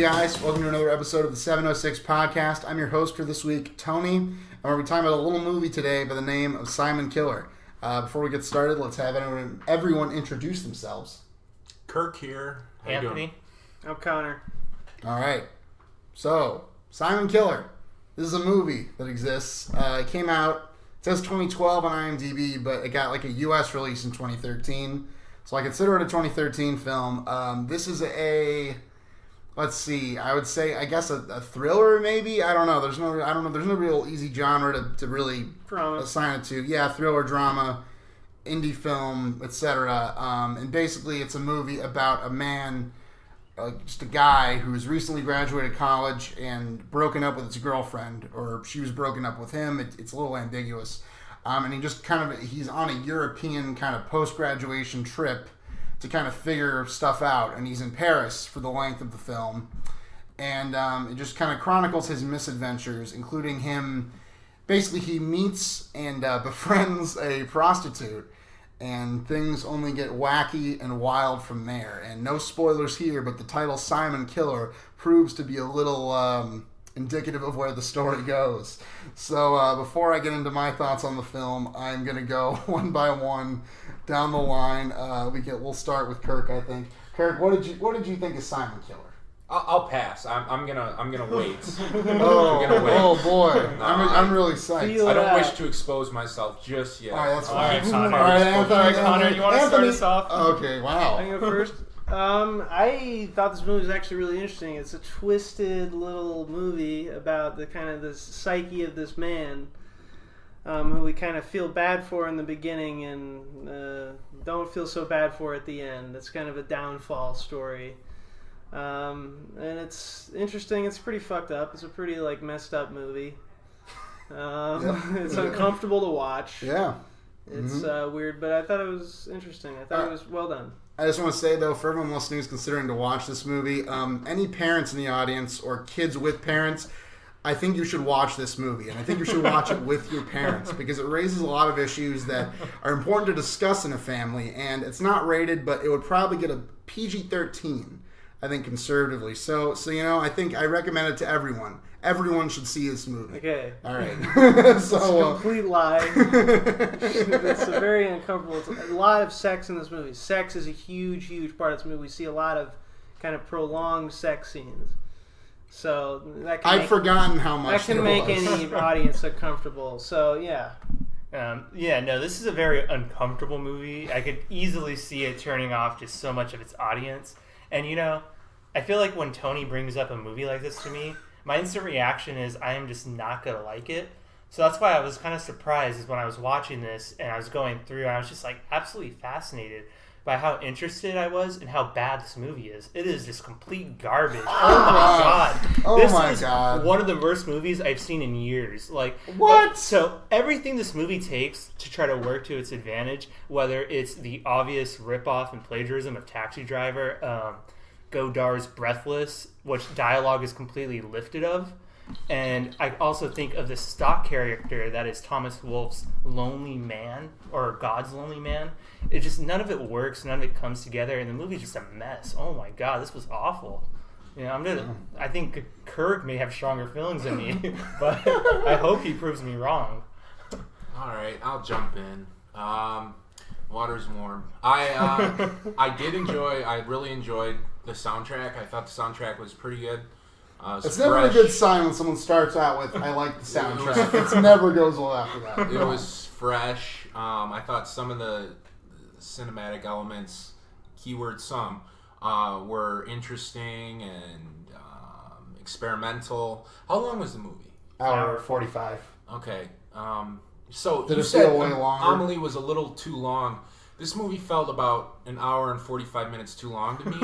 guys, welcome to another episode of the 706 Podcast. I'm your host for this week, Tony, and we're going to be talking about a little movie today by the name of Simon Killer. Before we get started, let's have everyone introduce themselves. Kirk here. How Anthony. I'm Connor. Alright, so, Simon Killer. This is a movie that exists. It came out, it says 2012 on IMDb, but it got like a US release in 2013. So I consider it a 2013 film. This is let's see, I would say, I guess a thriller maybe? I don't know. There's no real easy genre to really assign it to. Yeah, thriller, drama, indie film, etc. And basically it's a movie about a man, just a guy who's recently graduated college and broken up with his girlfriend, or she was broken up with him. It's a little ambiguous. And he's on a European kind of post-graduation trip to kind of figure stuff out. And he's in Paris for the length of the film. And it just kind of chronicles his misadventures, including him. Basically, he meets and befriends a prostitute. And things only get wacky and wild from there. And no spoilers here, but the title Simon Killer proves to be a little indicative of where the story goes. So before I get into my thoughts on the film, I'm going to go one by one down the line. We'll start with Kirk, I think. Kirk, what did you think of Simon Killer? I'll pass. I'm gonna wait. Oh boy, no, I'm really psyched. I don't wish to expose myself just yet. All right, that's fine. All right, Connor, you want to start us off? Okay, wow. I can go first. I thought this movie was actually really interesting. It's a twisted little movie about the psyche of this man, who we kind of feel bad for in the beginning and don't feel so bad for at the end. It's kind of a downfall story. And it's interesting. It's pretty fucked up. It's a pretty messed up movie. It's uncomfortable to watch. Yeah. It's weird, but I thought it was interesting. I thought it was well done. I just want to say, though, for everyone listening who's considering to watch this movie, any parents in the audience or kids with parents, I think you should watch this movie. And I think you should watch it with your parents because it raises a lot of issues that are important to discuss in a family. And it's not rated, but it would probably get a PG-13, I think, conservatively. So I think I recommend it to everyone. Everyone should see this movie. Okay. All right. It's a complete lie. It's a very uncomfortable. It's a lot of sex in this movie. Sex is a huge, huge part of this movie. We see a lot of kind of prolonged sex scenes. So that can I've forgotten how much that can make any audience uncomfortable. So yeah. This is a very uncomfortable movie. I could easily see it turning off just so much of its audience. And I feel like when Tony brings up a movie like this to me, my instant reaction is I am just not going to like it. So that's why I was kind of surprised when I was watching this and I was going through and I was just absolutely fascinated by how interested I was and how bad this movie is. It is just complete garbage. Oh my god. This is one of the worst movies I've seen in years. What? So everything this movie takes to try to work to its advantage, whether it's the obvious ripoff and plagiarism of Taxi Driver, Godard's Breathless, which dialogue is completely lifted of. And I also think of the stock character that is Thomas Wolfe's Lonely Man, or God's Lonely Man. It just, none of it works, none of it comes together, and the movie's just a mess. Oh my god, this was awful. I think Kirk may have stronger feelings than me, but I hope he proves me wrong. Alright, I'll jump in. Water's warm. I really enjoyed the soundtrack. I thought the soundtrack was pretty good. It's never a good sign when someone starts out with, I like the soundtrack. It never goes well after that. It was fresh. I thought some of the cinematic elements, keyword some, were interesting and experimental. How long was the movie? Hour 45. Okay. So did you it said feel way longer? Amelie was a little too long. This movie felt about an hour and 45 minutes too long to me.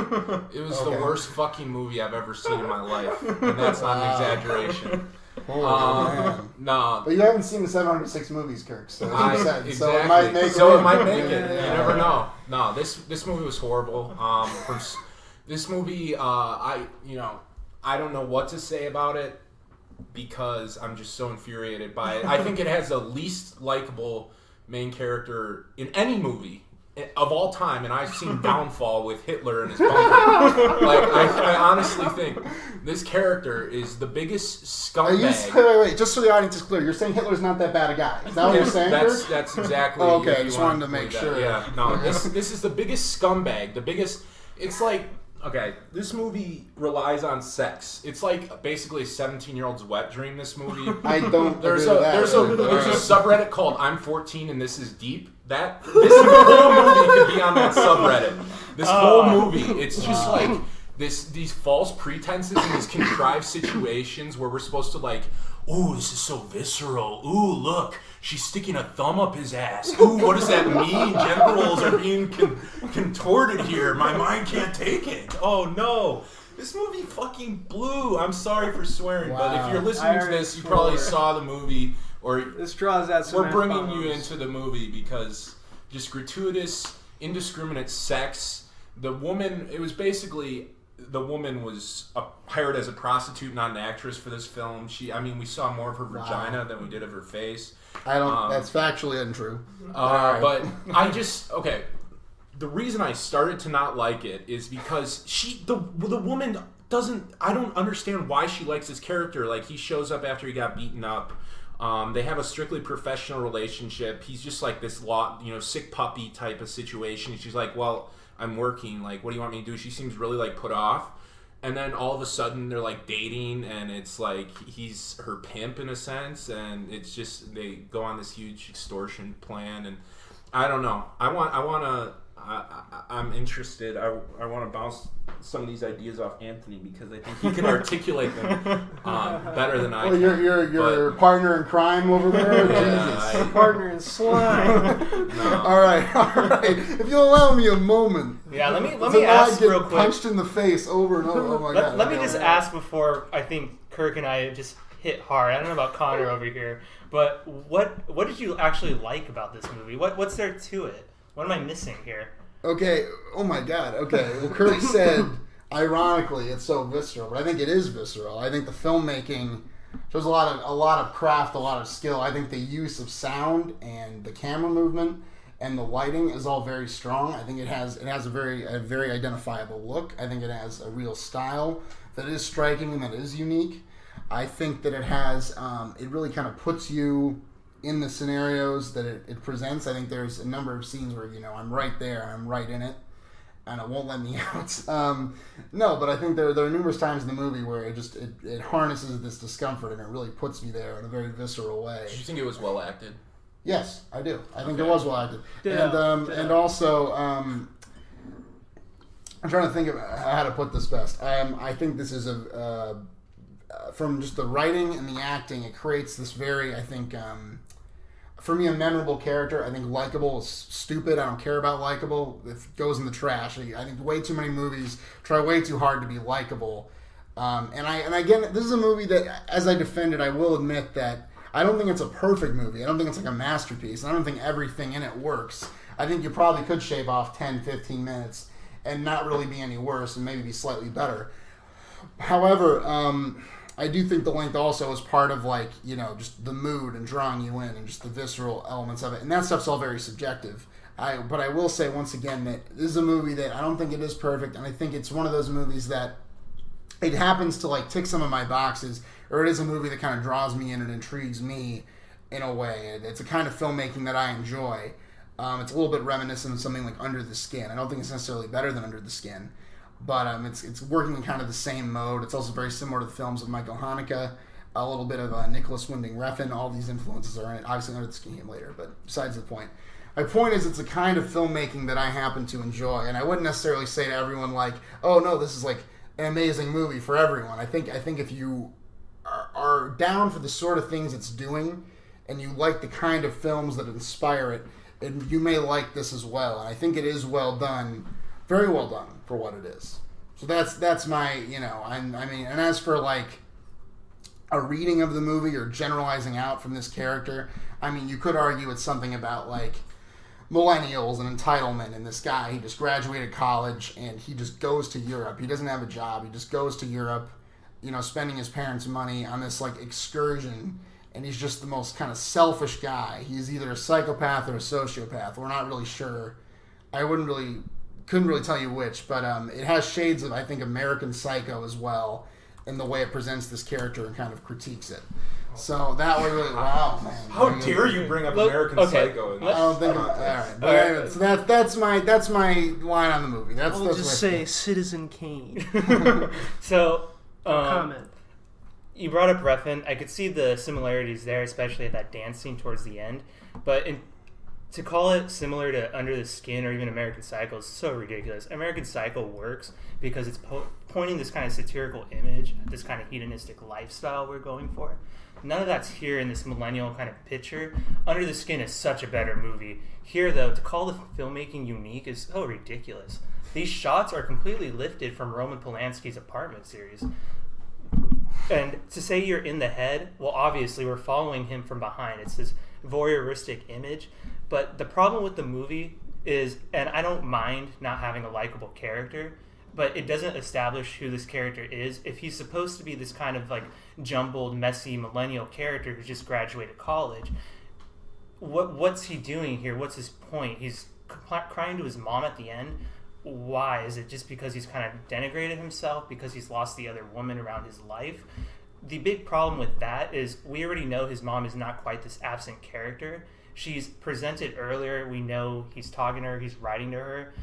It was the worst fucking movie I've ever seen in my life. And that's not an exaggeration. Man. No. But you haven't seen the 706 movies, Kirk, so as you said. Exactly. So it might make it. You never know. No, this movie was horrible. This movie, I don't know what to say about it because I'm just so infuriated by it. I think it has the least likable main character in any movie of all time, and I've seen Downfall with Hitler and his bunker. Like, I honestly think this character is the biggest scumbag. Wait. Just so the audience is clear, you're saying Hitler's not that bad a guy. Is that what you're saying? That's exactly. Oh, okay, I just wanted to make sure. Yeah, no, this is the biggest scumbag. The biggest. It's like, okay, this movie relies on sex. It's like basically a 17-year-old's wet dream. This movie. I don't. There's a subreddit called "I'm 14 and this is deep." This whole movie could be on that subreddit. This whole movie, it's just like these false pretenses and these contrived situations where we're supposed to like, ooh, this is so visceral. Ooh, look, she's sticking a thumb up his ass. Ooh, what does that mean? Genitals are being contorted here. My mind can't take it. Oh no. This movie fucking blew. I'm sorry for swearing, but if you're listening to this, you probably saw the movie. Or this draws out some we're bringing you into the movie because just gratuitous, indiscriminate sex. The woman, it was basically, the woman was hired as a prostitute, not an actress for this film. We saw more of her vagina than we did of her face. That's factually untrue. But I just, okay. The reason I started to not like it is because the woman doesn't, I don't understand why she likes this character. Like, he shows up after he got beaten up. They have a strictly professional relationship. He's just like this sick puppy type of situation. She's like, well, I'm working. Like, what do you want me to do? She seems really like put off. And then all of a sudden they're like dating, and it's like he's her pimp in a sense. And it's just, they go on this huge extortion plan. And I don't know. I'm interested. I want to bounce some of these ideas off Anthony because I think he can articulate them better than I can. Your partner in crime over there? Yeah, partner in slime. No. All right. If you'll allow me a moment. Yeah, let me ask real quick. Punched in the face over and over. Oh my God. Let me just ask before I think Kirk and I just hit hard. I don't know about Connor over here, but what did you actually like about this movie? What's there to it? What am I missing here? Okay. Oh my God. Okay. Well, Kirk said, ironically, it's so visceral, but I think it is visceral. I think the filmmaking shows a lot of craft, a lot of skill. I think the use of sound and the camera movement and the lighting is all very strong. I think it has a very identifiable look. I think it has a real style that is striking and that is unique. I think that it has it really kind of puts you in the scenarios that it presents. I think there's a number of scenes where I'm right there and I'm right in it and it won't let me out. No, but I think there are numerous times in the movie where it harnesses this discomfort and it really puts me there in a very visceral way. Did you think it was well acted? Yes, I do. I think it was well acted. And also I'm trying to think of how to put this best. I think this is from just the writing and the acting, it creates this very, I think, for me, a memorable character. I think likable is stupid. I don't care about likable. It goes in the trash. I think way too many movies try way too hard to be likable. And again, this is a movie that, as I defend it, I will admit that I don't think it's a perfect movie. I don't think it's like a masterpiece. I don't think everything in it works. I think you probably could shave off 10, 15 minutes and not really be any worse and maybe be slightly better. However, I do think the length also is part of just the mood and drawing you in and just the visceral elements of it. And that stuff's all very subjective. But I will say once again that this is a movie that I don't think it is perfect. And I think it's one of those movies that it happens to tick some of my boxes, or it is a movie that kind of draws me in and intrigues me in a way. It's a kind of filmmaking that I enjoy. It's a little bit reminiscent of something like Under the Skin. I don't think it's necessarily better than Under the Skin. But it's working in kind of the same mode. It's also very similar to the films of Michael Haneke, a little bit of Nicholas Winding Refn. All these influences are in it. Obviously, Under the Skin came later, but besides the point. My point is it's a kind of filmmaking that I happen to enjoy. And I wouldn't necessarily say to everyone oh, no, this is an amazing movie for everyone. I think if you are down for the sort of things it's doing and you like the kind of films that inspire it, and you may like this as well. And I think it is well done. Very well done for what it is. So that's my, and as for a reading of the movie or generalizing out from this character, you could argue it's something about millennials and entitlement, and this guy, he just graduated college and he just goes to Europe. He doesn't have a job. He just goes to Europe, spending his parents' money on this excursion, and he's just the most kind of selfish guy. He's either a psychopath or a sociopath. We're not really sure couldn't really tell you which, but it has shades of, I think, American Psycho as well, in the way it presents this character and kind of critiques it. So that was really wow, man. How dare you bring up American Psycho? I don't think. All right, but anyway, so that's my line on the movie. I'll just say Citizen Kane. So comment. You brought up Refn. I could see the similarities there, especially at that dance scene towards the end. But to call it similar to Under the Skin or even American Psycho is so ridiculous. American Psycho works because it's pointing this kind of satirical image, this kind of hedonistic lifestyle we're going for. None of that's here in this millennial kind of picture. Under the Skin is such a better movie. Here, though, to call the filmmaking unique is so ridiculous. These shots are completely lifted from Roman Polanski's Apartment series. And to say you're in the head, well, obviously we're following him from behind. It's this voyeuristic image. But the problem with the movie is, and I don't mind not having a likable character, but it doesn't establish who this character is. If he's supposed to be this kind of like jumbled, messy millennial character who just graduated college, what's he doing here? What's his point? He's crying to his mom at the end. Why? Is it just because he's kind of denigrated himself, because he's lost the other woman around his life? The big problem with that is we already know his mom is not quite this absent character. She's presented earlier. We know he's talking to her, he's writing to her.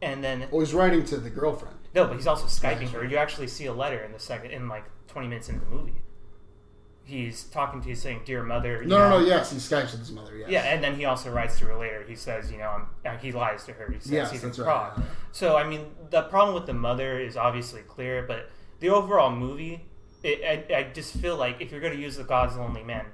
And then... Well, he's writing to the girlfriend. No, but he's also Skyping her. You actually see a letter in like 20 minutes into the movie. He's talking to you saying, "Dear mother." Yes, he Skypes with his mother, yes. Yeah, and then he also writes to her later. He says, he lies to her. He says he's in Prague. Right. So, I mean, the problem with the mother is obviously clear, but the overall movie, I just feel like if you're going to use the God's Lonely Man,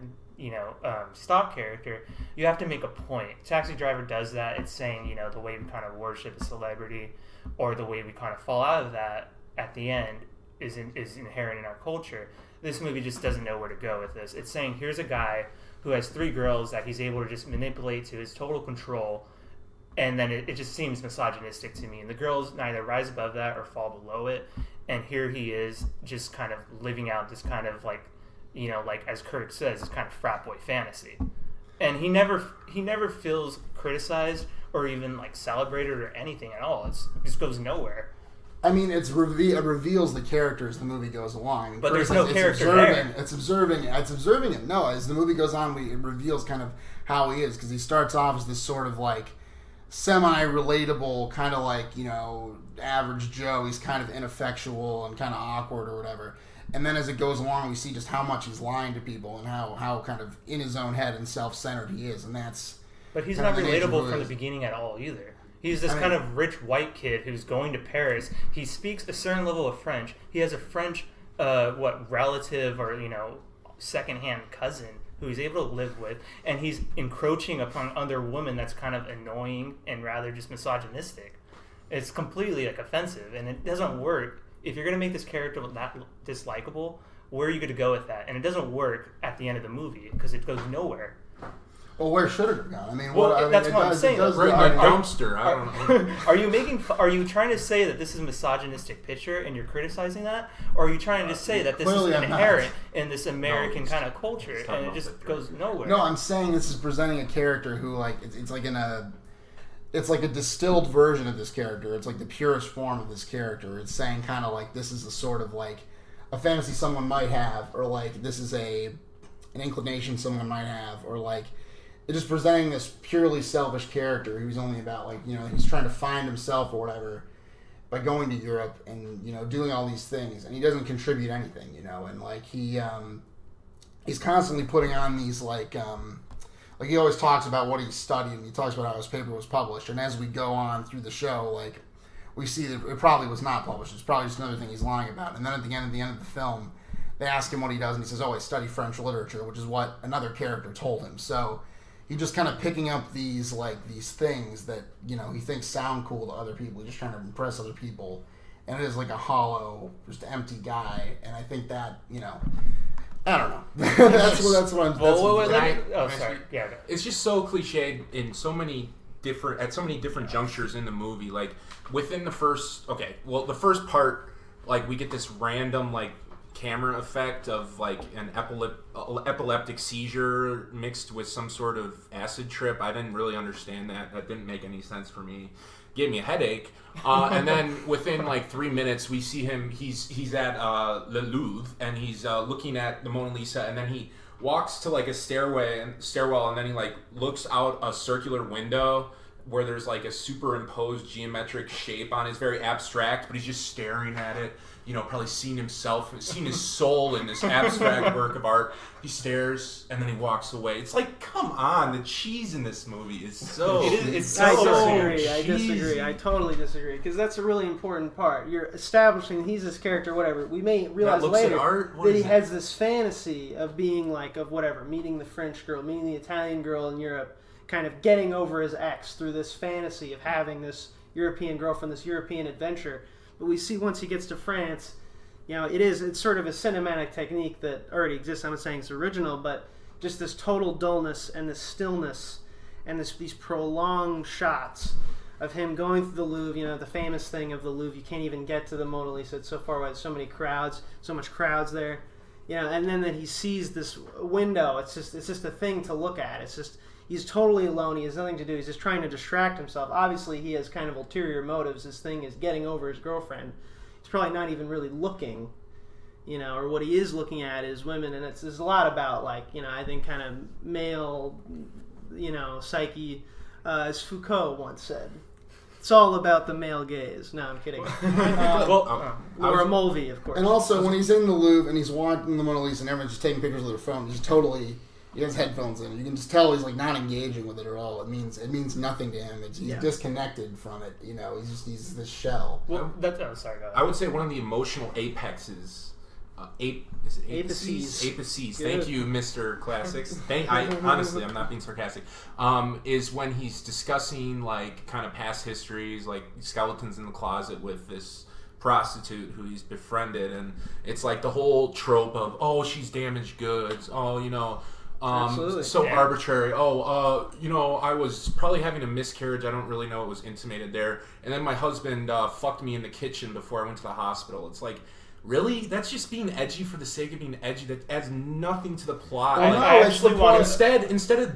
stock character, you have to make a point. Taxi Driver does that. It's saying, the way we kind of worship a celebrity or the way we kind of fall out of that at the end is inherent in our culture. This movie just doesn't know where to go with this. It's saying, here's a guy who has 3 girls that he's able to just manipulate to his total control, and then it just seems misogynistic to me. And the girls neither rise above that or fall below it. And here he is just kind of living out this kind of like as Kurt says, this kind of frat boy fantasy. And he never feels criticized or even like celebrated or anything at all. It just goes nowhere. I mean, it reveals the character as the movie goes along. But there's no character there. It's observing him. No, as the movie goes on, it reveals kind of how he is, because he starts off as this sort of like semi-relatable, kind of like, average Joe. He's kind of ineffectual and kind of awkward or whatever. And then as it goes along, we see just how much he's lying to people and how kind of in his own head and self-centered he is. And that's... But he's not relatable from the beginning at all either. He's this kind of rich white kid who's going to Paris. He speaks a certain level of French. He has a French, relative or, secondhand cousin who he's able to live with. And he's encroaching upon other women that's kind of annoying and rather just misogynistic. It's completely, offensive. And it doesn't work. If you're going to make this character that dislikable, where are you going to go with that? And it doesn't work at the end of the movie because it goes nowhere. Well, where should it have gone? I mean, that's what I'm saying. Right in a dumpster. I don't know. Are you trying to say that this is a misogynistic picture and you're criticizing that, or are you trying to say that this is inherent in this American kind of culture and it just goes nowhere? No, I'm saying this is presenting a character who it's like a distilled version of this character. It's like the purest form of this character. It's saying kind of like this is a sort of like a fantasy someone might have, or like this is an inclination someone might have, or like. It's just presenting this purely selfish character who's only about he's trying to find himself or whatever by going to Europe and doing all these things, and he doesn't contribute anything, and like he's constantly putting on these like he always talks about what he's studying. He talks about how his paper was published, and as we go on through the show, like we see that it probably was not published. It's probably just another thing he's lying about. And then at the end of the film, they ask him what he does, and he says, "Oh, I study French literature," which is what another character told him. So. He's just kind of picking up these things that, he thinks sound cool to other people. He's just trying to impress other people. And it is like a hollow, just empty guy. And I think that, I don't know. that's what I'm... sorry. Yeah. It's just so cliched in so many different junctures in the movie. Like, within the first... Okay, well, the first part, like, we get this random, like, camera effect of like an epileptic seizure mixed with some sort of acid trip. I didn't really understand that. That didn't make any sense for me. Gave me a headache. And then within like 3 minutes, we see him. He's at the Louvre, and he's looking at the Mona Lisa, and then he walks to like a stairwell, and then he like looks out a circular window where there's like a superimposed geometric shape on it. It's very abstract, but he's just staring at it. You know, probably seeing himself, seeing his soul in this abstract work of art. He stares, and then he walks away. It's like, come on, the cheese in this movie is so... It's so I disagree. I totally disagree. Because that's a really important part. You're establishing he's this character, whatever. We may realize later that he has this fantasy of being like, of whatever, meeting the French girl, meeting the Italian girl in Europe, kind of getting over his ex through this fantasy of having this European girlfriend, this European adventure. But we see once he gets to France, you know, it's sort of a cinematic technique that already exists. I'm not saying it's original, but just this total dullness and this stillness and these prolonged shots of him going through the Louvre, you know, the famous thing of the Louvre, you can't even get to the Mona Lisa, it's so far away, so many crowds, so much crowds there, you know, and then that he sees this window, it's just a thing to look at. It's just, he's totally alone, he has nothing to do, he's just trying to distract himself. Obviously he has kind of ulterior motives. His thing is getting over his girlfriend. He's probably not even really looking, you know, or what he is looking at is women, and there's a lot about, like, you know, I think kind of male, you know, psyche, as Foucault once said. It's all about the male gaze. No, I'm kidding. Or a Mulvey, of course. And also, when he's in the Louvre and he's watching the Mona Lisa and everyone's just taking pictures with their phone, he's totally... He has headphones in. You can just tell he's like not engaging with it at all. It means nothing to him. He's disconnected from it. You know, he's this shell. Well, sorry. Go ahead. I would say one of the emotional apexes. Apices. Apices. Thank you, Mr. Classics. Honestly, I'm not being sarcastic. Is when he's discussing like kind of past histories, like skeletons in the closet with this prostitute who he's befriended, and it's like the whole trope of, oh, she's damaged goods. Oh, you know. So arbitrary. You know, I was probably having a miscarriage. I don't really know. It was intimated there. And then my husband fucked me in the kitchen before I went to the hospital. It's like, really? That's just being edgy for the sake of being edgy. That adds nothing to the plot. Well, like, no, I actually want instead of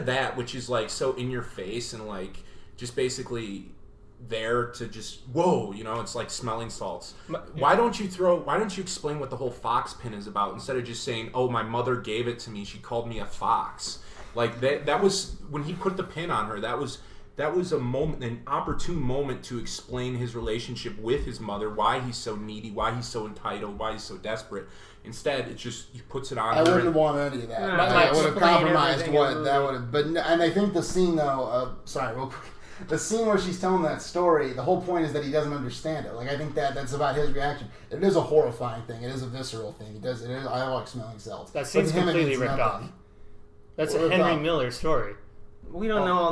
that, which is like so in your face and like just basically there to just whoa, you know, it's like smelling salts. Why don't you explain what the whole fox pin is about instead of just saying, oh, my mother gave it to me, she called me a fox. Like that was when he put the pin on her, that was a moment, an opportune moment to explain his relationship with his mother, why he's so needy, why he's so entitled, why he's so desperate. Instead, it just, he puts it on her. I wouldn't want any of that. I would have compromised what that would have. But and I think the scene though, real quick. The scene where she's telling that story, the whole point is that he doesn't understand it. Like, I think that's about his reaction. It is a horrifying thing. It is a visceral thing. It is. I like smelling salts. That scene's completely ripped off. That's a Henry Miller story. We don't know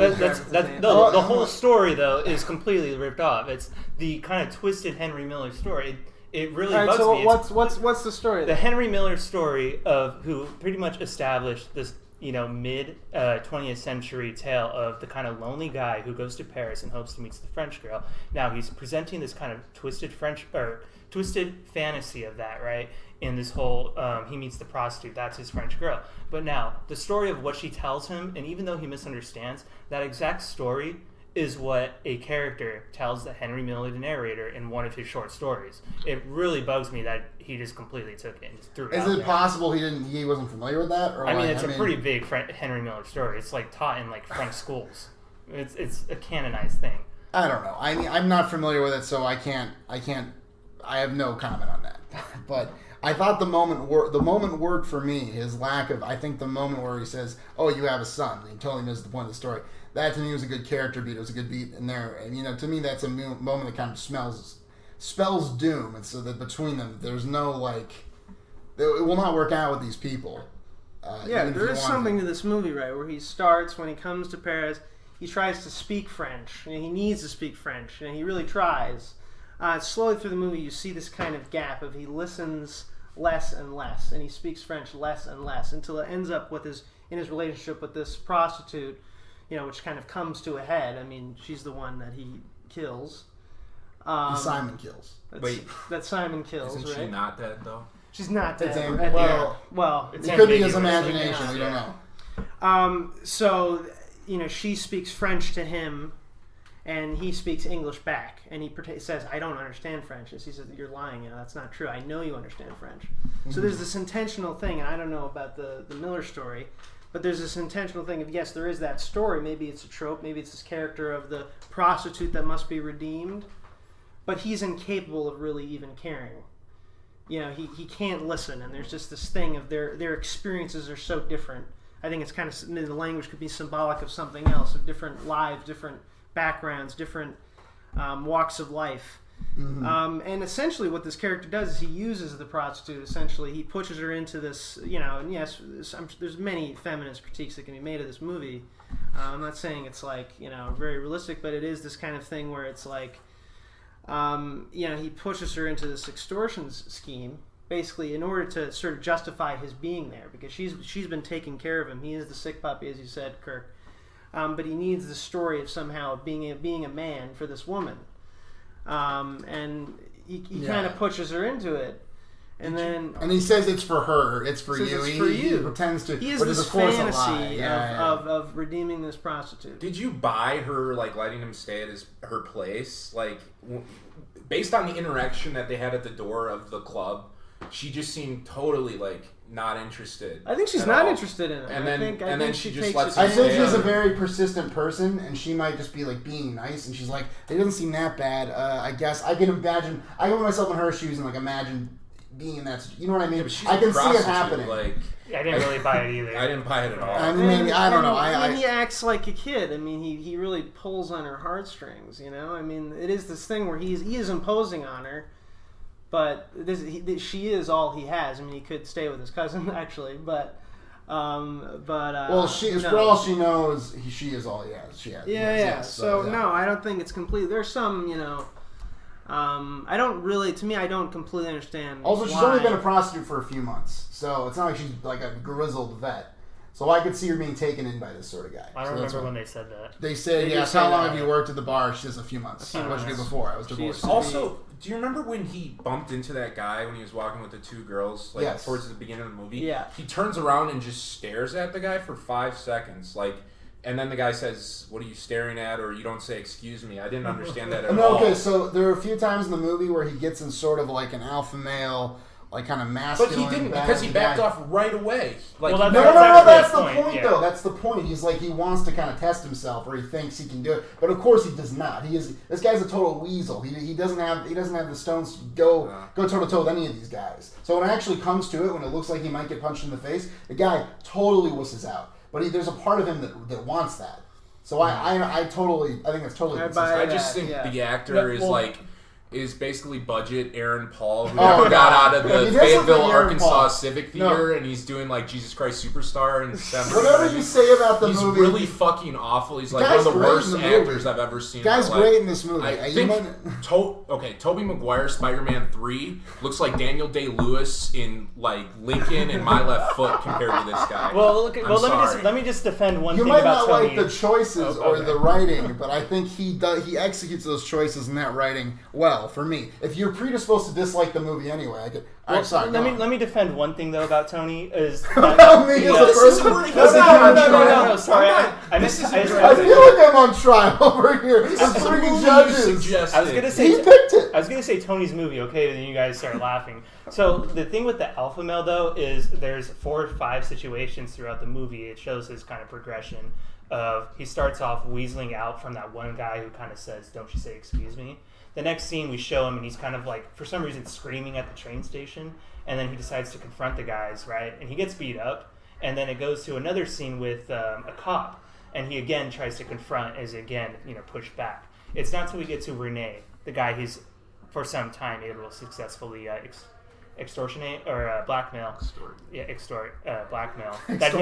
all the whole story, though, is completely ripped off. It's the kind of twisted Henry Miller story. It really bugs me. What's the story? The Henry Miller story of who pretty much established this, you know, mid 20th century tale of the kind of lonely guy who goes to Paris and hopes to meet the French girl. Now he's presenting this kind of twisted fantasy of that, right? In this whole, he meets the prostitute, that's his French girl. But now, the story of what she tells him, and even though he misunderstands, that exact story is what a character tells the Henry Miller, the narrator, in one of his short stories. It really bugs me that he just completely took it and just threw it out. Is it possible he wasn't familiar with that? Or it's a pretty big Henry Miller story. It's like taught in like French schools. It's a canonized thing. I don't know. I mean, I'm not familiar with it, so I have no comment on that. But I thought the moment worked for me. His lack of, I think the moment where he says, "Oh, you have a son," and he totally misses the point of the story. That to me was a good character beat. It was a good beat in there, and you know, to me, that's a moment that kind of spells doom. And so that between them, there's no like, it will not work out with these people. There is something to this movie, right? Where he starts when he comes to Paris, he tries to speak French. You know, he needs to speak French, and he really tries. Slowly through the movie, you see this kind of gap of he listens less and less, and he speaks French less and less until it ends up with in his relationship with this prostitute. You know, which kind of comes to a head. I mean, she's the one that he kills. Simon kills. Wait. That Simon kills, Isn't right? she not dead, though? She's not dead. It's well, It's it could be ambiguous. his imagination. We don't know. So, she speaks French to him, and he speaks English back. And he says, I don't understand French. And he says, you're lying. That's not true. I know you understand French. So there's this intentional thing, and I don't know about the Miller story, but there's this intentional thing of, yes, there is that story. Maybe it's a trope. Maybe it's this character of the prostitute that must be redeemed. But he's incapable of really even caring. He can't listen, and there's just this thing of their experiences are so different. I think it's kind of, the language could be symbolic of something else, of different lives, different backgrounds, different walks of life. Mm-hmm. And essentially what this character does is he uses the prostitute, essentially. He pushes her into this, and yes, there's many feminist critiques that can be made of this movie. I'm not saying it's very realistic, but it is this kind of thing where it's he pushes her into this extortion scheme, basically in order to sort of justify his being there, because she's been taking care of him. He is the sick puppy, as you said, Kirk. But he needs the story of somehow being a man for this woman, and he kind of pushes her into it, and he says it's for her, it's for you. It's for you. He pretends to. He has this fantasy of redeeming this prostitute. Did you buy her letting him stay at her place? Based on the interaction that they had at the door of the club, she just seemed totally not interested. I think she's not interested in it. And then she just lets I him think stay. she's a very persistent person, and she might just be being nice, and she's like, it doesn't seem that bad. I guess I can imagine. I can put myself in her shoes and imagine being in that. You know what I mean? Yeah, I can see it happening. I didn't really buy it either. I didn't buy it at all. I mean, maybe I don't know. He acts like a kid. I mean, he really pulls on her heartstrings. I mean, it is this thing where he is imposing on her, but she is all he has. I mean, he could stay with his cousin actually, but for all she knows, she is all he has. She has. Yeah. Yes, so no, I don't think it's complete. There's some, I don't really. To me, I don't completely understand. Also, she's only been a prostitute for a few months, so it's not like she's a grizzled vet. So I could see her being taken in by this sort of guy. I don't remember when they said that. They said, yes, how long have you worked at the bar? She says a few months. What did you do before? I was divorced. Also, do you remember when he bumped into that guy when he was walking with the two girls, yes. towards the beginning of the movie? Yeah. He turns around and just stares at the guy for 5 seconds, and then the guy says, "What are you staring at?" Or you don't say, "Excuse me." I didn't understand that at all. Okay, so there are a few times in the movie where he gets in sort of an alpha male, kind of masculine. But he didn't, because he backed off right away. No, that's the point, though. That's the point. He's he wants to kind of test himself, or he thinks he can do it. But of course he does not. This guy's a total weasel. He doesn't have the stones to go toe to toe with any of these guys. So when it actually comes to it, when it looks like he might get punched in the face, the guy totally wusses out. But there's a part of him that wants that. So I think that's totally. I just think the actor is basically budget Aaron Paul, who never got out of the Fayetteville, Arkansas Civic Theater, and he's doing Jesus Christ Superstar and whatever you say about the movie. He's really fucking awful. He's one of the worst actors I've ever seen. Guy's great in this movie. I think Tobey Maguire Spider-Man 3 looks like Daniel Day-Lewis in Lincoln and My Left Foot compared to this guy. Let me just defend one thing about Tony. You might not like the choices or the writing, but I think he executes those choices in that writing well. For me, if you're predisposed to dislike the movie anyway, I could. Let me defend one thing though about Tony is about me as a person. No, sorry. I feel like I'm on trial over here. It's freaking judges. I was gonna say he picked it. I was gonna say Tony's movie, okay, then you guys start laughing. So the thing with the alpha male though is there's 4 or 5 situations throughout the movie. It shows his kind of progression of he starts off weaseling out from that one guy who kind of says, "Don't you say excuse me." The next scene we show him and he's kind of for some reason screaming at the train station, and then he decides to confront the guys, right? And he gets beat up, and then it goes to another scene with a cop, and he again tries to confront as again, pushed back. It's not till we get to Renee, the guy he's for some time able to successfully extortionate or blackmail. Blackmail. That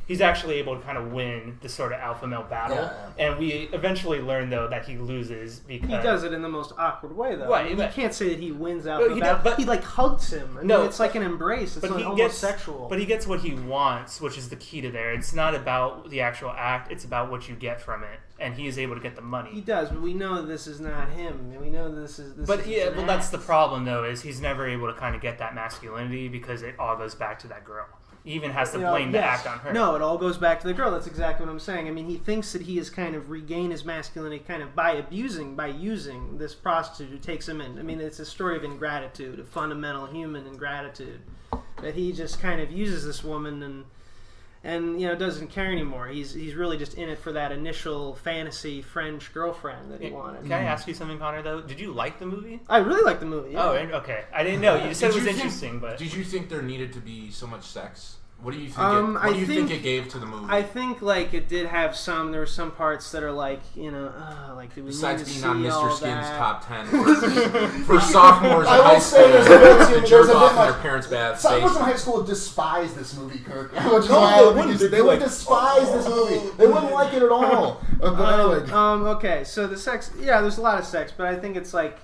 he's actually able to kind of win the sort of alpha male battle, and we eventually learn though that he loses because he does it in the most awkward way though. Right, you can't say that he wins out the battle. But he hugs him. It's like an embrace. It's almost sexual. But he gets what he wants, which is the key to there. It's not about the actual act; it's about what you get from it. and he is able to get the money. He does, but we know this is not him. We know this is. That's the problem, though, is he's never able to kind of get that masculinity because it all goes back to that girl. He even has to blame the act on her. No, it all goes back to the girl. That's exactly what I'm saying. I mean, he thinks that he has kind of regained his masculinity kind of by using this prostitute who takes him in. I mean, it's a story of ingratitude, of fundamental human ingratitude. That he just kind of uses this woman and doesn't care anymore. He's really just in it for that initial fantasy French girlfriend that he wanted. Can I ask you something, Connor, though? Did you like the movie? I really liked the movie, yeah. Oh, okay. I didn't know. You said it was interesting, but... Did you think there needed to be so much sex? What do you think? Think it gave to the movie? I think it did have some. There were some parts that are like do we besides need to being see on Mr. all Skin's that? top 10 for sophomores in high school to jerk off in their parents' baths. Sophomores in high school despise this movie, Kirk. Which is why they would despise this movie. They wouldn't like it at all. Okay, so the sex. Yeah, there's a lot of sex, but I think it's like.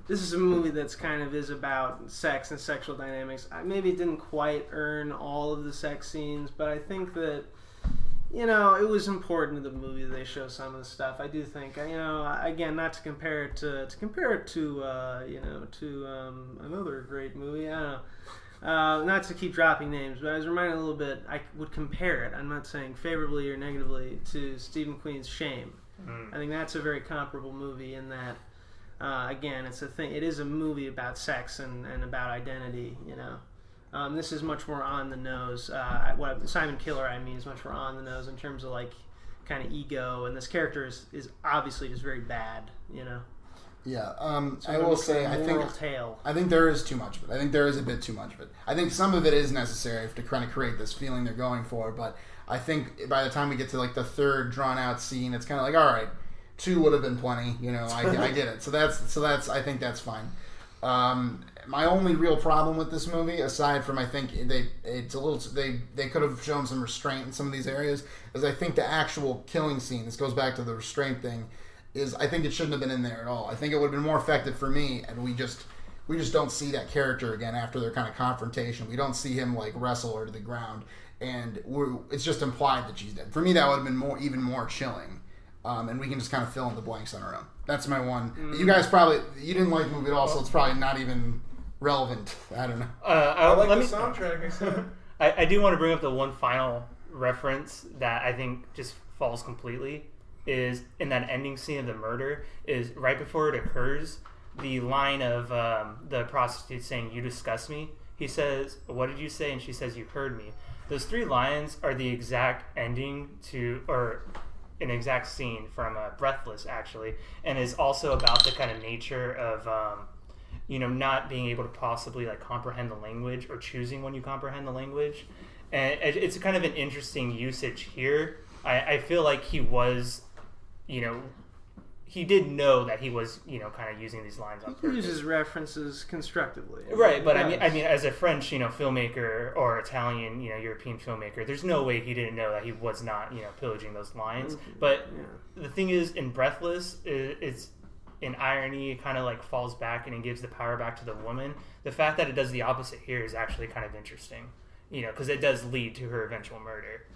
This is a movie that's kind of is about sex and sexual dynamics. Maybe it didn't quite earn all of the sex scenes, but I think that, it was important to the movie that they show some of the stuff. I do think, again, not to compare it to another great movie. I don't know. Not to keep dropping names, but I was reminded a little bit. I would compare it. I'm not saying favorably or negatively to Stephen Queen's Shame. I think that's a very comparable movie in that. Again, it's a thing. It is a movie about sex and about identity. This is much more on the nose. What Simon Killer, is much more on the nose in terms of kind of ego, and this character is obviously just very bad. Yeah, I will say I think there is too much of it. I think there is a bit too much of it. I think some of it is necessary to kind of create this feeling they're going for, but I think by the time we get to the third drawn out scene, it's kind of all right. 2 would have been plenty, I get it. So that's I think that's fine. My only real problem with this movie, aside from I think they could have shown some restraint in some of these areas, is I think the actual killing scene. This goes back to the restraint thing. Is I think it shouldn't have been in there at all. I think it would have been more effective for me, and we just don't see that character again after their kind of confrontation. We don't see him wrestle her to the ground, and it's just implied that she's dead. For me, that would have been even more chilling. And we can just kind of fill in the blanks on our own. That's my one. You guys you didn't like the movie at all, so it's probably not even relevant. I don't know. I like the soundtrack. I said. I do want to bring up the one final reference that I think just falls completely is in that ending scene of the murder is right before it occurs, the line of the prostitute saying, "You disgust me." He says, "What did you say?" And she says, "You heard me." Those 3 lines are the exact ending or an exact scene from Breathless, actually, and is also about the kind of nature of not being able to possibly comprehend the language or choosing when you comprehend the language, and it's kind of an interesting usage here. I feel like he was he did know that he was kind of using these lines on purpose. He uses references constructively, right? But I mean, as a French filmmaker or Italian European filmmaker, there's no way he didn't know that he was not pillaging those lines. But the thing is, in Breathless, it's in irony. It kind of falls back and it gives the power back to the woman. The fact that it does the opposite here is actually kind of interesting, because it does lead to her eventual murder.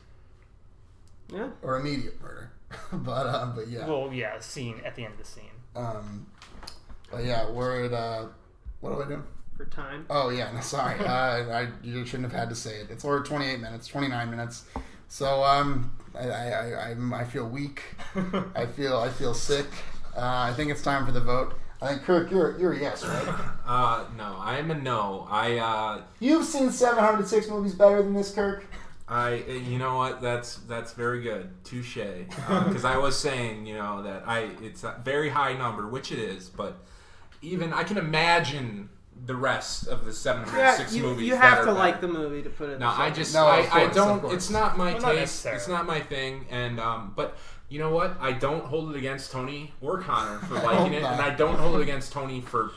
Yeah, or immediate murder. but yeah. Well, yeah, scene at the end of the scene. But yeah, we're at what do I do? For time. Oh yeah, no, sorry. You shouldn't have had to say it. We're at 28 minutes, 29 minutes. So I feel weak. I feel sick. I think it's time for the vote. I think Kirk, you're a yes, right? No, I'm a no. You've seen 706 movies better than this, Kirk. You know what? That's very good. Touche. Because I was saying, that it's a very high number, which it is, but even I can imagine the rest of the 706 movies. You have to like the movie to put it. No, I don't. It's not my taste. It's not my thing. And but you know what? I don't hold it against Tony or Connor for liking it, and I don't hold it against Tony for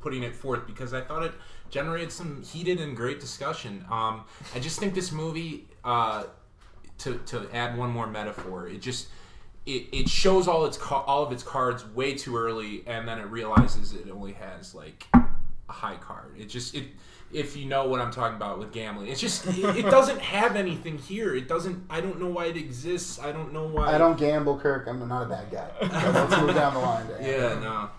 putting it forth because I thought it generated some heated and great discussion. I just think this movie, to add one more metaphor, it shows all of its cards way too early, and then it realizes it only has a high card. if you know what I'm talking about with gambling. It's just, it doesn't have anything here. It doesn't, I don't know why it exists. I don't know why. I don't gamble, Kirk. I'm not a bad guy. Let's move down the line. Yeah, no.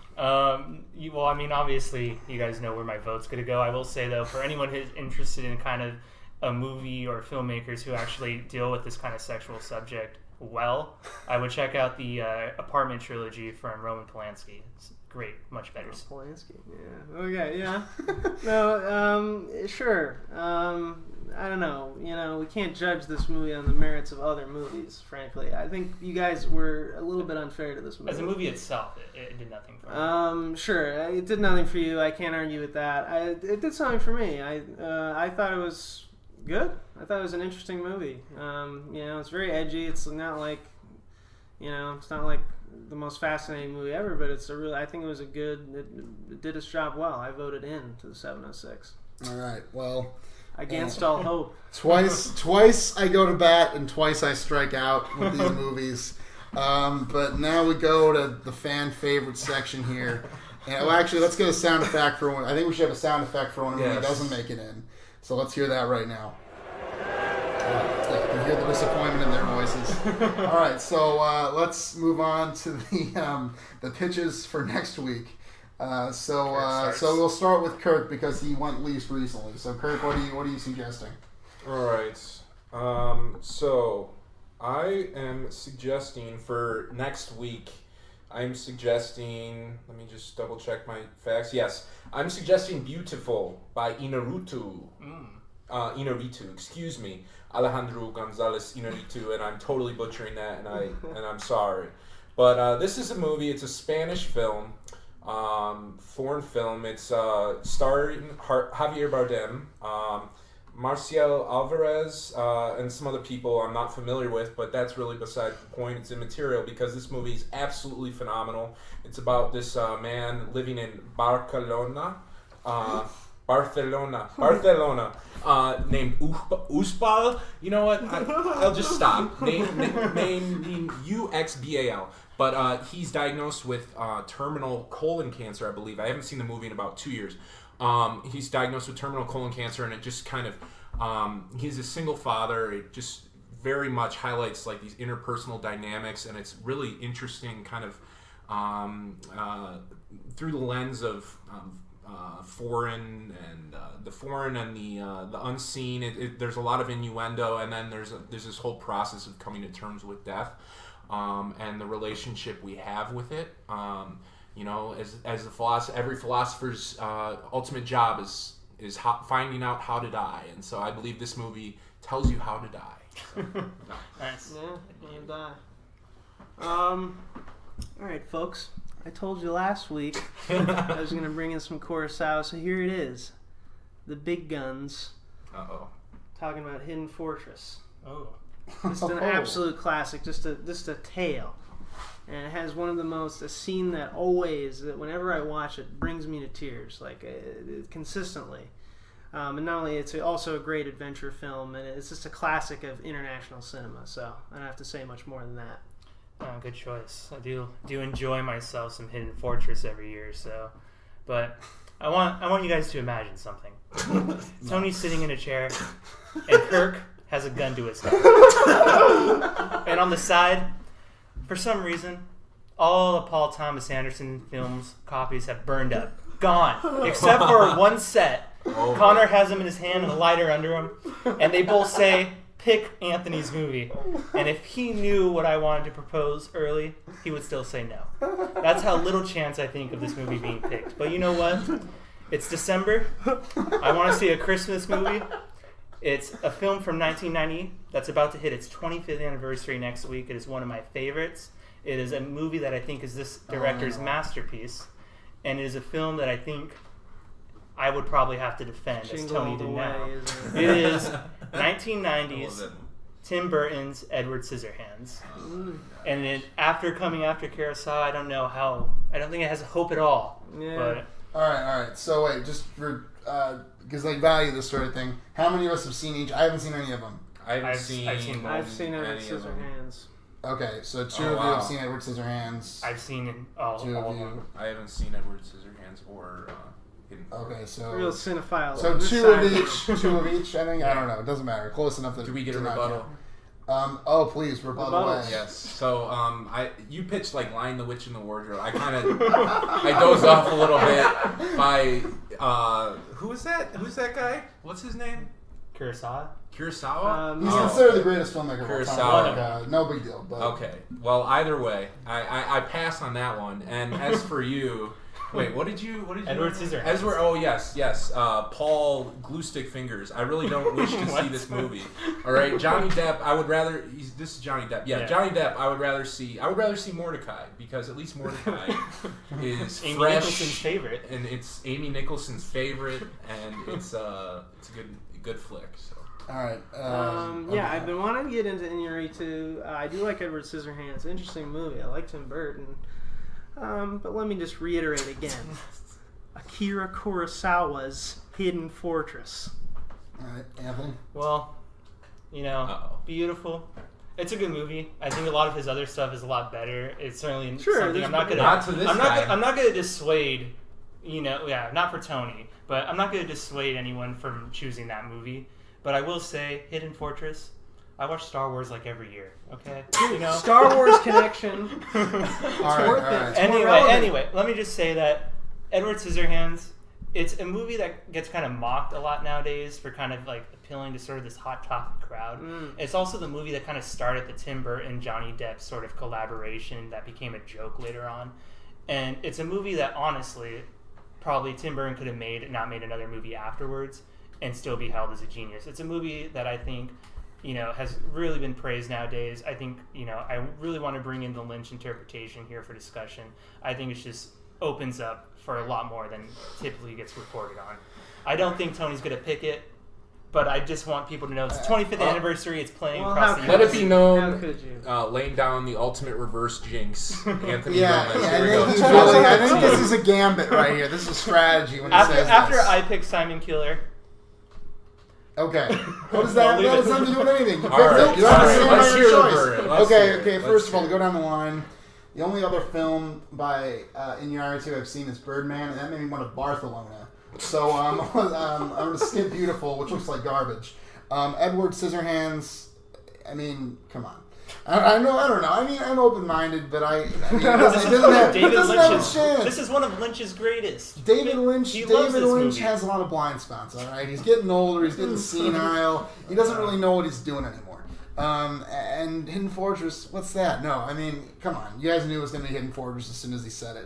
Well, I mean, obviously, you guys know where my vote's going to go. I will say, though, for anyone who's interested in kind of a movie or filmmakers who actually deal with this kind of sexual subject well, I would check out the Apartment trilogy from Roman Polanski. It's great, much better. Polanski, yeah. Okay, yeah. No, sure. I don't know. You know, we can't judge this movie on the merits of other movies, frankly. I think you guys were a little bit unfair to this movie. As a movie itself, it did nothing for me. Sure. It did nothing for you. I can't argue with that. It did something for me. I thought it was good. I thought it was an interesting movie. You know, it's very edgy. It's not like, you know, it's not like the most fascinating movie ever, but it's a really, I think it was a good, it did its job well. I voted in to the 706. All right. Well, against all hope. Twice I go to bat and twice I strike out with these movies. But now we go to the fan favorite section here. And, well, actually, let's get a sound effect for one. I think we should have a sound effect for when a movie doesn't make it in. So let's hear that right now. You can hear the disappointment in their voices. All right, so let's move on to the pitches for next week. So we'll start with Kirk because he went least recently. So Kirk, what are you suggesting? All right. So I am suggesting for next week. I'm suggesting. Let me just double check my facts. Yes, I'm suggesting "Beautiful" by Inarritu. Inarritu, excuse me, Alejandro Gonzalez Inarritu, and I'm totally butchering that, and I'm sorry. But this is a movie. It's a Spanish film, foreign film. It's starring Javier Bardem, Marcial Alvarez, and some other people I'm not familiar with, but that's really beside the point. It's immaterial because this movie is absolutely phenomenal. It's about this man living in Barcelona, named Uxbal. You know what? I'll just stop. Name Uxbal. But he's diagnosed with terminal colon cancer, I believe. I haven't seen the movie in about 2 years. He's diagnosed with terminal colon cancer, and it just kind of, he's a single father. It just very much highlights like these interpersonal dynamics, and it's really interesting kind of through the lens of foreign and the foreign and the unseen. There's a lot of innuendo, and then there's this whole process of coming to terms with death, and the relationship we have with it. You know, as the every philosopher's ultimate job is finding out how to die, and so I believe this movie tells you how to die. So, no. Nice. Yeah, and die. All right, folks. I told you last week I was going to bring in some Kurosawa, so here it is. The Big Guns. Uh-oh. Talking about Hidden Fortress. Oh. Just an absolute classic, just a tale. And it has one of the most, a scene that whenever I watch it, brings me to tears, like consistently. And not only, it's also a great adventure film, and it's just a classic of international cinema, so I don't have to say much more than that. Good choice. I do enjoy myself some Hidden Fortress every year, so. But I want you guys to imagine something. Tony's sitting in a chair, and Kirk has a gun to his head. And on the side, for some reason, all the Paul Thomas Anderson films copies have burned up. Gone. Except for one set. Oh. Connor has them in his hand and a lighter under him. And they both say, pick Anthony's movie. And if he knew what I wanted to propose early, he would still say no. That's how little chance I think of this movie being picked. But you know what? It's December. I want to see a Christmas movie. It's a film from 1990 that's about to hit its 25th anniversary next week. It is one of my favorites. It is a movie that I think is this director's masterpiece. And it is a film that I think I would probably have to defend, as Tony did now. It is 1990s Tim Burton's Edward Scissorhands. And after coming after Kurosawa, I don't think it has hope at all. Yeah. But, All right. So wait, just for because I value this sort of thing. How many of us have seen each? I haven't seen any of them. I've seen Edward Scissorhands. Okay, so two of you have seen Edward Scissorhands. I've seen all of them. I haven't seen Edward Scissorhands or Hidden Okay, so Real cinephile. so This two side. of each. Two of each. I think. I don't know. It doesn't matter. Close enough that. Do we get a to not rebuttal? count. Oh, please, rebuttal away. Rebuttals. Yes. So, you pitched like Lion the Witch in the Wardrobe. I kind of, I dozed off a little bit by, who is that? Who's that guy? What's his name? Kurosawa. Kurosawa? He's Oh. considered the greatest filmmaker of all Kurosawa. time. No big deal. But Okay. Well, either way, I pass on that one. And as for you, wait, what did you? Edward Scissorhands. Edward. Oh yes. Paul Glue-Stick Fingers. I really don't wish to see this movie. All right, Johnny Depp. I would rather. This is Johnny Depp. Yeah, Johnny Depp. I would rather see Mordecai, because at least Mordecai is Amy fresh, Nicholson's favorite. and it's Amy Nicholson's favorite, and it's a good flick. So. all right. Yeah, okay. I've been wanting to get into Inuyasha. I do like Edward Scissorhands. Interesting movie. I like Tim Burton. But let me just reiterate again. Akira Kurosawa's Hidden Fortress. All right, Anthony. Well, beautiful. It's a good movie. I think a lot of his other stuff is a lot better. It's certainly something I'm not gonna. Not to this guy. I'm not gonna dissuade. Not for Tony, but I'm not gonna dissuade anyone from choosing that movie. But I will say, Hidden Fortress. I watch Star Wars like every year. Okay, Star Wars connection. All right, worth all it. right. Anyway, let me just say that Edward Scissorhands. It's a movie that gets kind of mocked a lot nowadays for kind of like appealing to sort of this hot topic crowd. It's also the movie that kind of started the Tim Burton Johnny Depp sort of collaboration that became a joke later on. And it's a movie that honestly, probably Tim Burton could have not made another movie afterwards and still be held as a genius. It's a movie that I think, has really been praised nowadays. I think, I really want to bring in the Lynch interpretation here for discussion. I think it just opens up for a lot more than typically gets reported on. I don't think Tony's going to pick it, but I just want people to know it's the 25th anniversary. It's playing across the Let US. it be How known, could you? laying down the ultimate reverse jinx, Anthony Yeah, Gomez. yeah, Here we go. I think this is a gambit right here. This is a strategy when he says After this. I pick Simon Killer, Okay. What does that? I'll leave That it. has nothing to do with anything. You All picked right, it. You don't have to all say right, by let's your hear it, choice. Bert. Let's Okay, hear it. okay. Let's First of hear all, to it. go down the line, the only other film by Inuyasha I've seen is Birdman, and that made me want to Barcelona. So I'm going to skip Beautiful, which looks like garbage. Edward Scissorhands. I mean, come on. I don't know. I mean, I'm open-minded, but it doesn't have a chance. This is one of Lynch's greatest. David Lynch. He loves David this Lynch movie. has a lot of blind spots. All right, he's getting older. He's getting senile. He doesn't really know what he's doing anymore. And Hidden Fortress, what's that? No, I mean, come on. You guys knew it was going to be Hidden Fortress as soon as he said it.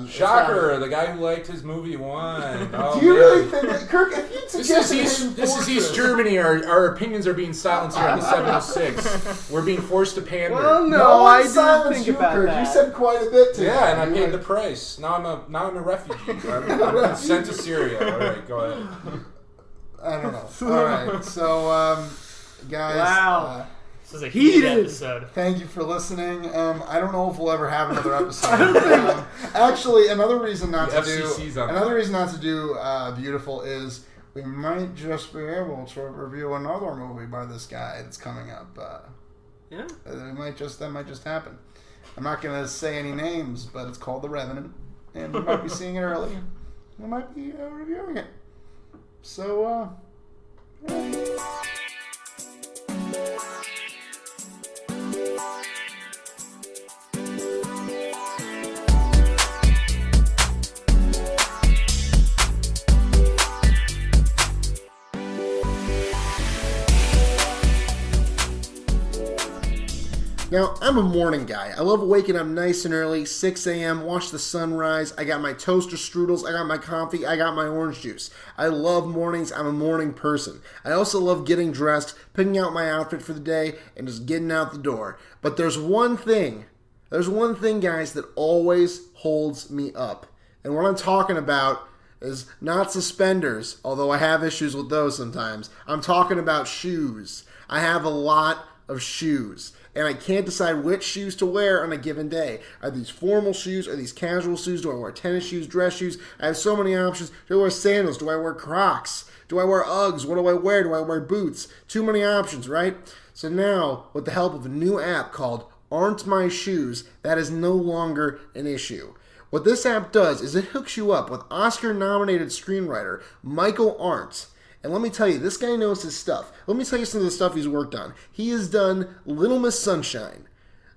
Shocker! The guy who liked his movie won. Oh, Do you man. really think that, Kirk? If you This suggested is Hidden East Fortress, Germany. Our opinions are being silenced here on the 706. We're being forced to pander. Well, no no, one I did silenced think you, about Kirk. that. You said quite a bit today. Yeah, and I You paid were- the price. Now I'm a refugee. I'm sent to Syria. All right, go ahead. I don't know. All right, so guys. Wow. This is a heated Heated. episode. Thank you for listening. I don't know if we'll ever have another episode. Actually, another reason not The to FCC's on do Beautiful is we might just be able to review another movie by this guy that's coming up. Yeah. That might just happen. I'm not going to say any names, but it's called The Revenant, and we might be seeing it early. We might be reviewing it. So, yeah. Now, I'm a morning guy. I love waking up nice and early, 6 a.m., watch the sunrise. I got my toaster strudels, I got my coffee, I got my orange juice. I love mornings. I'm a morning person. I also love getting dressed, picking out my outfit for the day, and just getting out the door. But there's one thing, guys, that always holds me up. And what I'm talking about is not suspenders, although I have issues with those sometimes. I'm talking about shoes. I have a lot of shoes, and I can't decide which shoes to wear on a given day. Are these formal shoes? Are these casual shoes? Do I wear tennis shoes, dress shoes? I have so many options. Do I wear sandals? Do I wear Crocs? Do I wear Uggs? What do I wear? Do I wear boots? Too many options, right? So now, with the help of a new app called Aren't My Shoes, that is no longer an issue. What this app does is it hooks you up with Oscar-nominated screenwriter Michael Arndt. And let me tell you, this guy knows his stuff. Let me tell you some of the stuff he's worked on. He has done Little Miss Sunshine,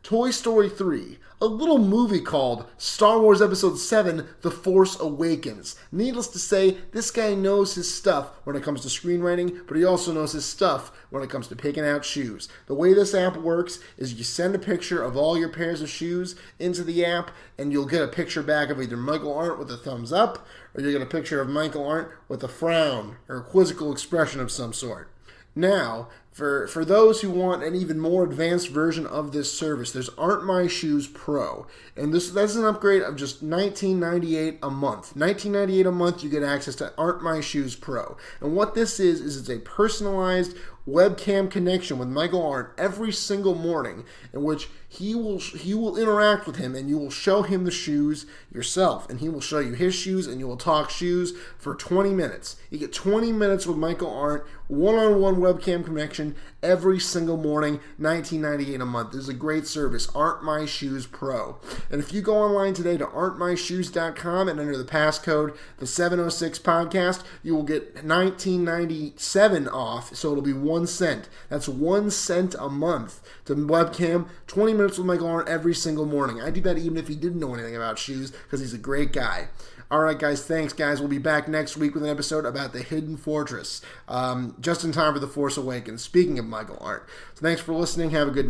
Toy Story 3, a little movie called Star Wars Episode 7, The Force Awakens. Needless to say, this guy knows his stuff when it comes to screenwriting, but he also knows his stuff when it comes to picking out shoes. The way this app works is you send a picture of all your pairs of shoes into the app, and you'll get a picture back of either Michael Arndt with a thumbs up, or you'll get a picture of Michael Arndt with a frown or a quizzical expression of some sort. Now, for those who want an even more advanced version of this service, there's Aren't My Shoes Pro. And that's an upgrade of just $19.98 a month. $19.98 a month, you get access to Aren't My Shoes Pro. And what this is it's a personalized webcam connection with Michael Arndt every single morning, in which he will interact with him, and you will show him the shoes yourself, and he will show you his shoes, and you will talk shoes for 20 minutes. You get 20 minutes with Michael Arndt, one-on-one webcam connection every single morning, $19.98 a month. This is a great service, Aren't My Shoes Pro. And if you go online today to aren'tmyshoes.com and enter the passcode, the 706 podcast, you will get $19.97 off, so it'll be 1 cent. That's 1 cent a month to webcam, 20 minutes with Michael Arndt every single morning. I do that even if he didn't know anything about shoes, because he's a great guy. All right, guys, thanks, guys. We'll be back next week with an episode about the Hidden Fortress, just in time for The Force Awakens, speaking of Michael Arndt. So thanks for listening. Have a good night.